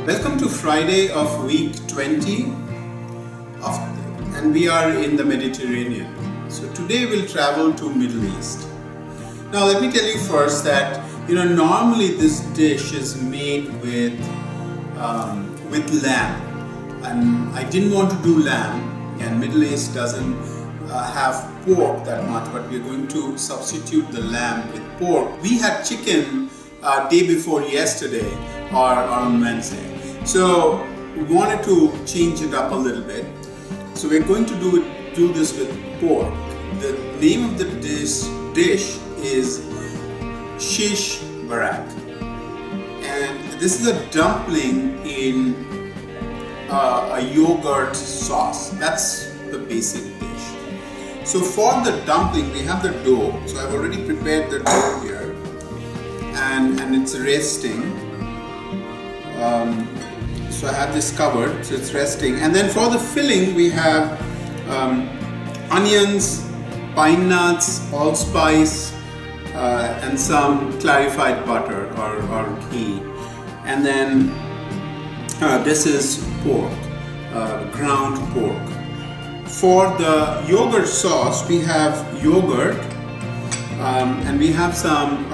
Welcome to Friday of week 20 and we are in the Mediterranean. So today we'll travel to Middle East. Now let me tell you first that normally this dish is made with lamb, and I didn't want to do lamb, and Middle East doesn't have pork that much, but we're going to substitute the lamb with pork. We had chicken day before yesterday or on Wednesday. So we wanted to change it up a little bit. So we're going to do this with pork. The name of the dish is Shish Barak. And this is a dumpling in a yogurt sauce. That's the basic dish. So for the dumpling, we have the dough. So I've already prepared the dough here. And it's resting. So I have this covered, so it's resting. And then for the filling, we have onions, pine nuts, allspice, and some clarified butter or ghee. And then this is pork, ground pork. For the yogurt sauce, we have yogurt, and we have some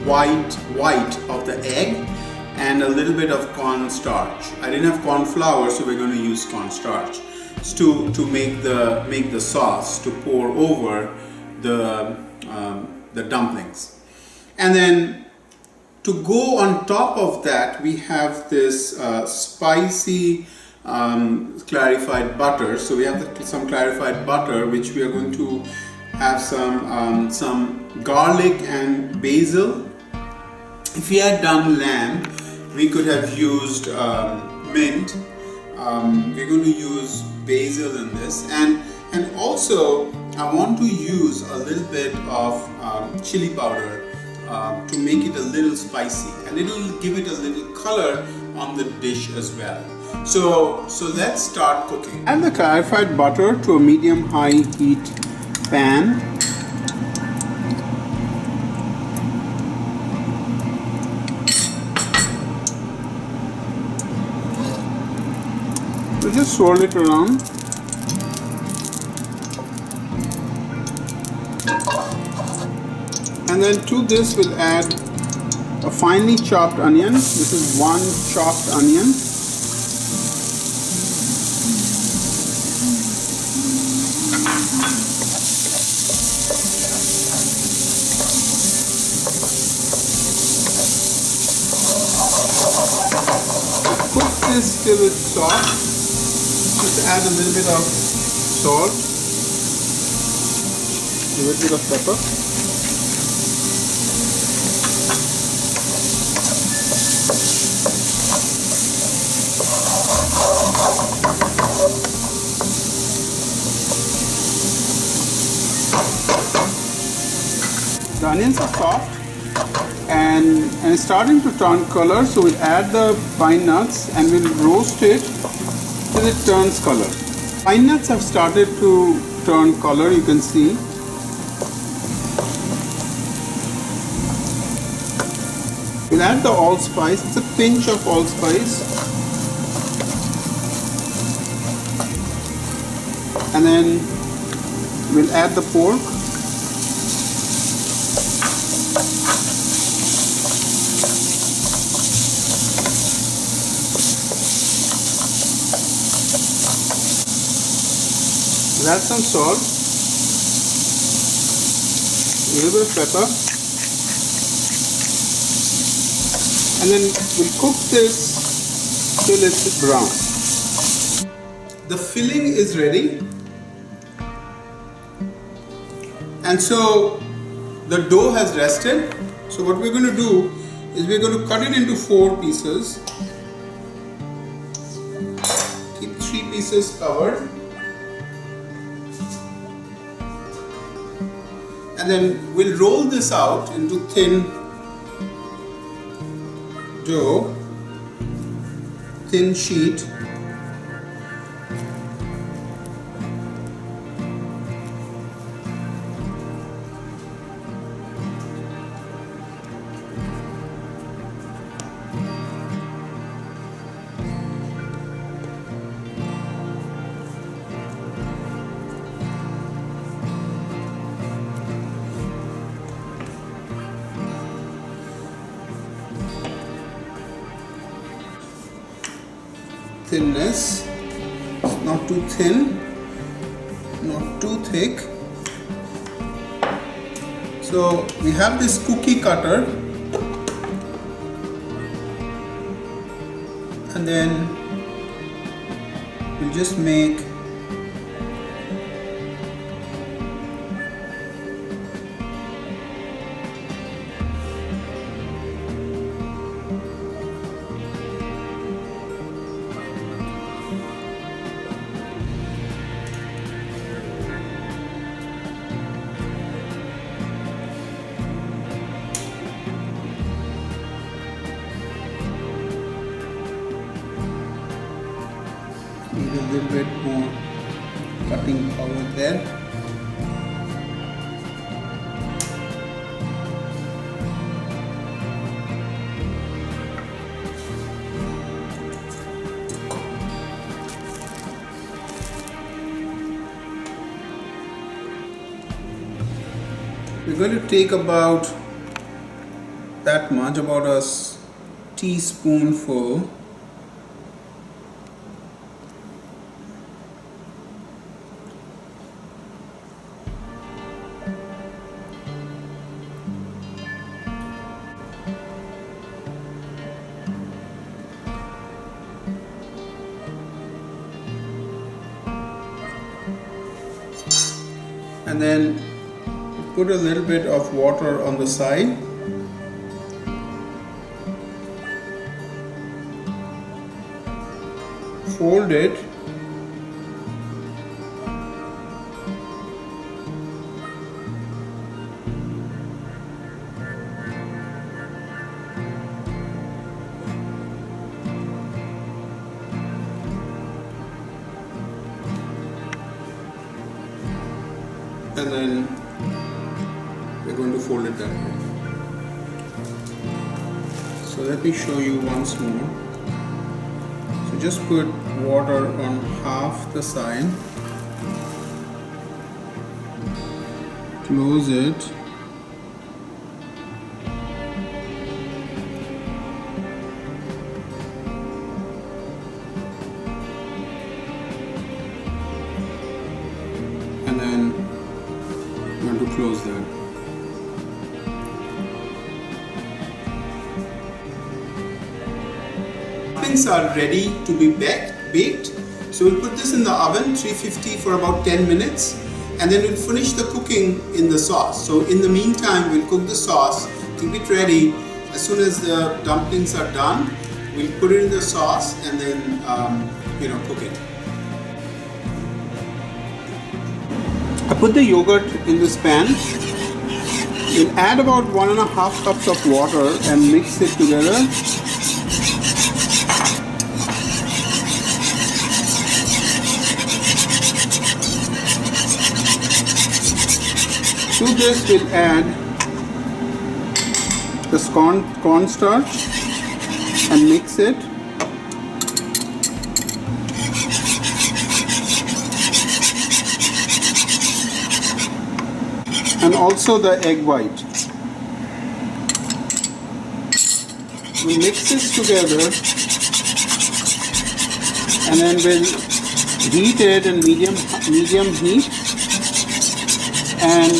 white of the egg, and a little bit of cornstarch. I didn't have corn flour, so we're going to use cornstarch to make the sauce to pour over the dumplings. And then to go on top of that, we have this spicy clarified butter. So we have some clarified butter, which we are going to have some garlic and basil. If we had done lamb, we could have used mint. We're going to use basil in this, and also I want to use a little bit of chili powder to make it a little spicy, and it'll give it a little color on the dish as well. So let's start cooking. Add the clarified butter to a medium-high heat pan. So just swirl it around. And then to this we'll add a finely chopped onion. This is one chopped onion. Cook this till it's soft. Just add a little bit of salt, a little bit of pepper. The onions are soft and it's starting to turn color, so we'll add the pine nuts and we'll roast it till it turns color. Pine nuts have started to turn color, you can see. We'll add the allspice. It's a pinch of allspice. And then we'll add the pork. We'll add some salt, a little bit of pepper, and then we'll cook this till it's brown. The filling is ready, and so the dough has rested. So what we're going to do is we're going to cut it into 4 pieces. Keep 3 pieces covered. And then we'll roll this out into thin dough, thin sheet. thinness. It's not too thin, not too thick. So we have this cookie cutter, and then we'll just make need a little bit more cutting power there. We're going to take about that much, about a teaspoonful. And then put a little bit of water on the side. Fold it. And then we're going to fold it that way. So let me show you once more. So just put water on half the side, close it, and then I'm going to close that. Dumplings are ready to be baked. So we'll put this in the oven, 350 for about 10 minutes, and then we'll finish the cooking in the sauce. So in the meantime, we'll cook the sauce, keep it ready. As soon as the dumplings are done, we'll put it in the sauce and then cook it. I put the yogurt in this pan. We'll add about 1.5 cups of water and mix it together. To this we'll add the cornstarch and mix it. And also the egg white. We'll mix this together and then we'll heat it in medium heat, and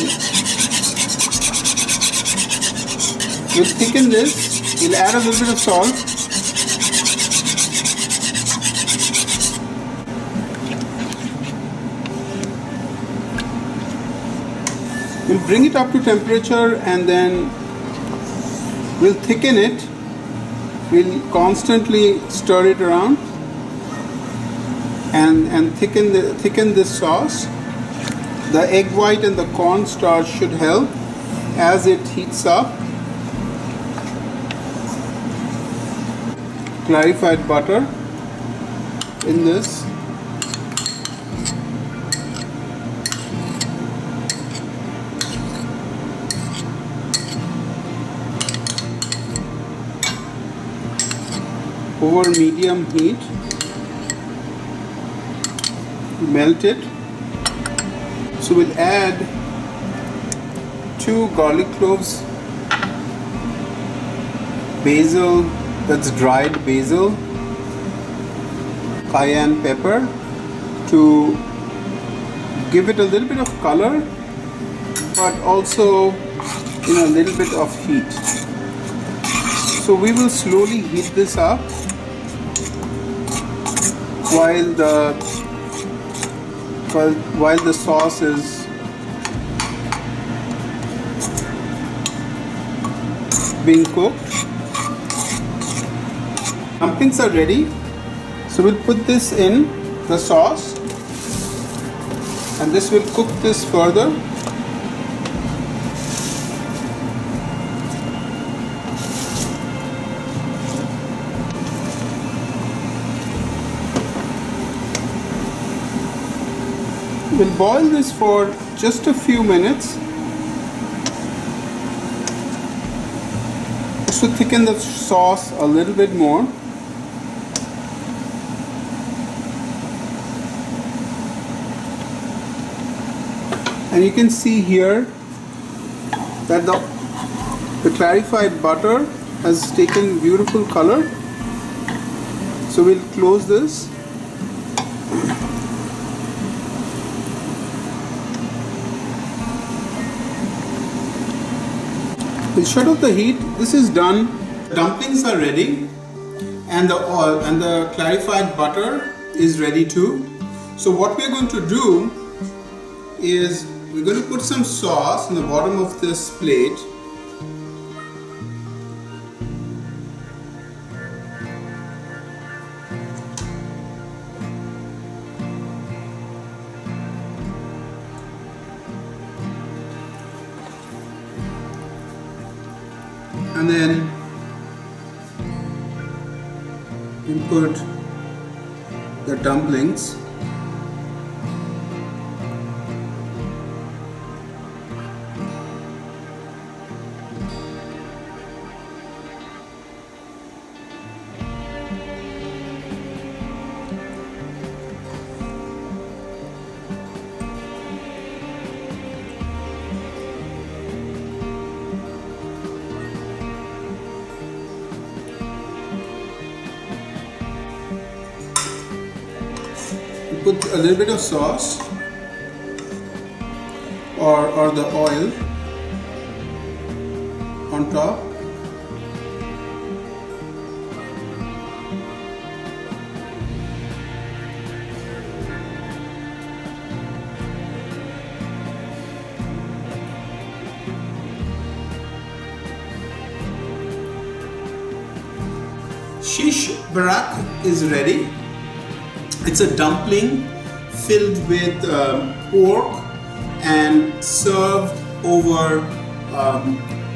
we'll thicken this. We'll add a little bit of salt. We'll bring it up to temperature and then we'll thicken it. We'll constantly stir it around and thicken this sauce. The egg white and the cornstarch should help as it heats up. Clarified butter in this. Over medium heat, melt it. So we'll add 2 garlic cloves, basil, that's dried basil, cayenne pepper to give it a little bit of color, but also a little bit of heat. So we will slowly heat this up while the sauce is being cooked. Dumplings are ready, so we'll put this in the sauce and this will cook this further. We'll boil this for just a few minutes just to thicken the sauce a little bit more. And you can see here that the clarified butter has taken beautiful color. So we'll close this. We'll shut off the heat. This is done. Dumplings are ready, and the oil and the clarified butter is ready too. So what we're going to do is we're going to put some sauce in the bottom of this plate. And then you put the dumplings. Put a little bit of sauce or the oil on top. Shish Barak is ready. It's a dumpling filled with pork and served over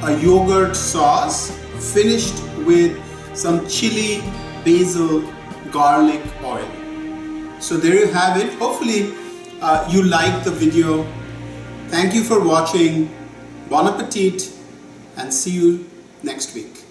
a yogurt sauce, finished with some chili, basil, garlic oil. So there you have it. Hopefully you liked the video. Thank you for watching. Bon appetit and see you next week.